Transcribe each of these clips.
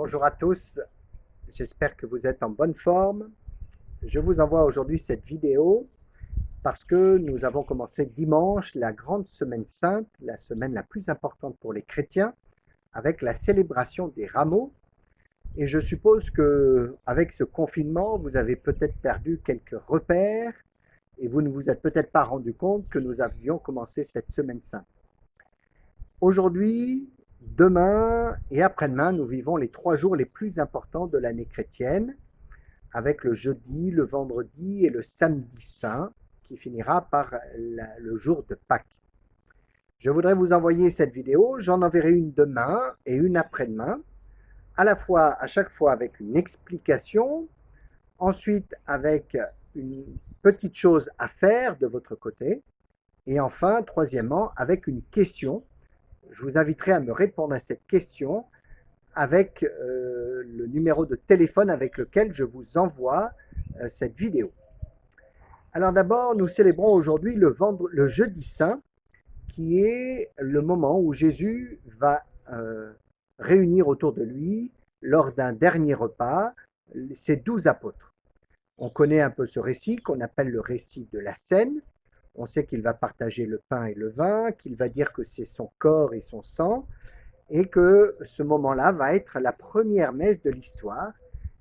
Bonjour à tous, j'espère que vous êtes en bonne forme. Je vous envoie aujourd'hui cette vidéo parce que nous avons commencé dimanche la grande semaine sainte, la semaine la plus importante pour les chrétiens, avec la célébration des rameaux. Et je suppose que avec ce confinement, vous avez peut-être perdu quelques repères et vous ne vous êtes peut-être pas rendu compte que nous avions commencé cette semaine sainte. Aujourd'hui, demain et après-demain, nous vivons les 3 jours les plus importants de l'année chrétienne, avec le jeudi, le vendredi et le samedi saint, qui finira par le jour de Pâques. Je voudrais vous envoyer cette vidéo, j'en enverrai une demain et une après-demain, à chaque fois avec une explication, ensuite avec une petite chose à faire de votre côté, et enfin, troisièmement, avec une question. Je vous inviterai à me répondre à cette question avec le numéro de téléphone avec lequel je vous envoie cette vidéo. Alors d'abord, nous célébrons aujourd'hui le jeudi saint, qui est le moment où Jésus va réunir autour de lui, lors d'un dernier repas, ses 12 apôtres. On connaît un peu ce récit qu'on appelle le récit de la scène. On sait qu'il va partager le pain et le vin, qu'il va dire que c'est son corps et son sang, et que ce moment-là va être la première messe de l'histoire.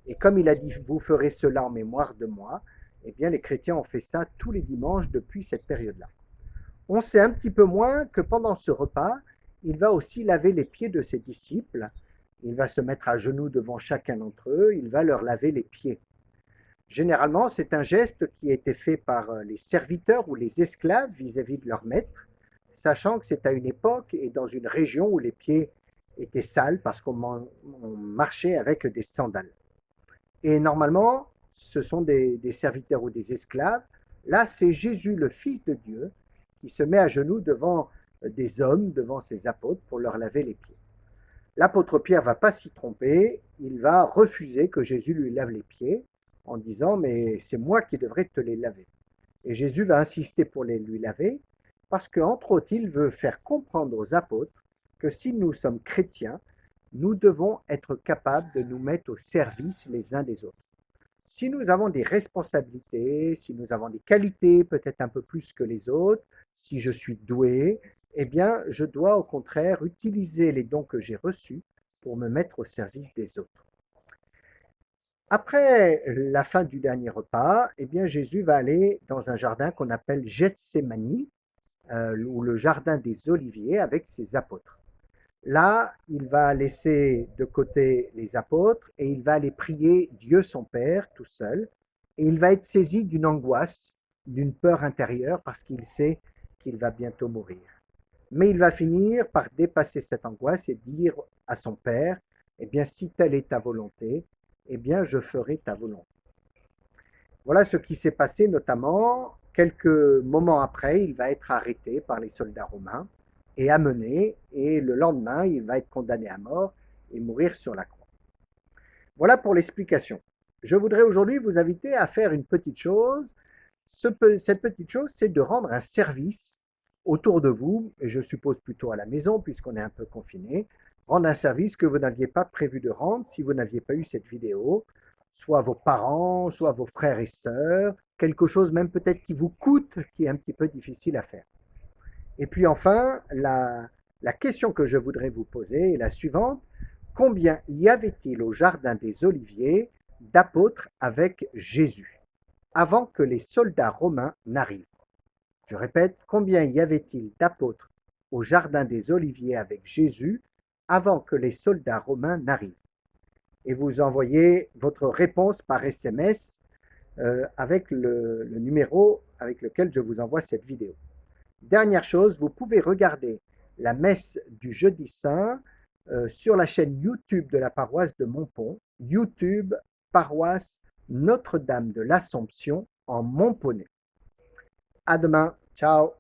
Et comme il a dit, vous ferez cela en mémoire de moi, eh bien les chrétiens ont fait ça tous les dimanches depuis cette période-là. On sait un petit peu moins que pendant ce repas, il va aussi laver les pieds de ses disciples. Il va se mettre à genoux devant chacun d'entre eux, il va leur laver les pieds. Généralement, c'est un geste qui a été fait par les serviteurs ou les esclaves vis-à-vis de leur maître, sachant que c'est à une époque et dans une région où les pieds étaient sales parce qu'on marchait avec des sandales. Et normalement, ce sont des serviteurs ou des esclaves. Là, c'est Jésus, le Fils de Dieu, qui se met à genoux devant des hommes, devant ses apôtres, pour leur laver les pieds. L'apôtre Pierre ne va pas s'y tromper, il va refuser que Jésus lui lave les pieds, en disant « mais c'est moi qui devrais te les laver ». Et Jésus va insister pour les lui laver, parce qu'entre autres, il veut faire comprendre aux apôtres que si nous sommes chrétiens, nous devons être capables de nous mettre au service les uns des autres. Si nous avons des responsabilités, si nous avons des qualités peut-être un peu plus que les autres, si je suis doué, eh bien, je dois au contraire utiliser les dons que j'ai reçus pour me mettre au service des autres. Après la fin du dernier repas, eh bien, Jésus va aller dans un jardin qu'on appelle Gethsémani, ou le jardin des Oliviers, avec ses apôtres. Là, il va laisser de côté les apôtres et il va aller prier Dieu son Père tout seul. Et il va être saisi d'une angoisse, d'une peur intérieure parce qu'il sait qu'il va bientôt mourir. Mais il va finir par dépasser cette angoisse et dire à son Père, eh bien, si telle est ta volonté, eh bien, je ferai ta volonté. Voilà ce qui s'est passé notamment. Quelques moments après, il va être arrêté par les soldats romains et amené, et le lendemain, il va être condamné à mort et mourir sur la croix. Voilà pour l'explication. Je voudrais aujourd'hui vous inviter à faire une petite chose. Cette petite chose, c'est de rendre un service autour de vous, et je suppose plutôt à la maison, puisqu'on est un peu confiné, rendre un service que vous n'aviez pas prévu de rendre si vous n'aviez pas eu cette vidéo, soit à vos parents, soit à vos frères et sœurs, quelque chose même peut-être qui vous coûte, qui est un petit peu difficile à faire. Et puis enfin, la question que je voudrais vous poser est la suivante. Combien y avait-il au jardin des Oliviers d'apôtres avec Jésus, avant que les soldats romains n'arrivent? Je répète, combien y avait-il d'apôtres au jardin des Oliviers avec Jésus, avant que les soldats romains n'arrivent? Et vous envoyez votre réponse par SMS avec le numéro avec lequel je vous envoie cette vidéo. Dernière chose, vous pouvez regarder la messe du jeudi saint sur la chaîne YouTube de la paroisse de Montpont, YouTube paroisse Notre-Dame de l'Assomption en Montponey. À demain, ciao.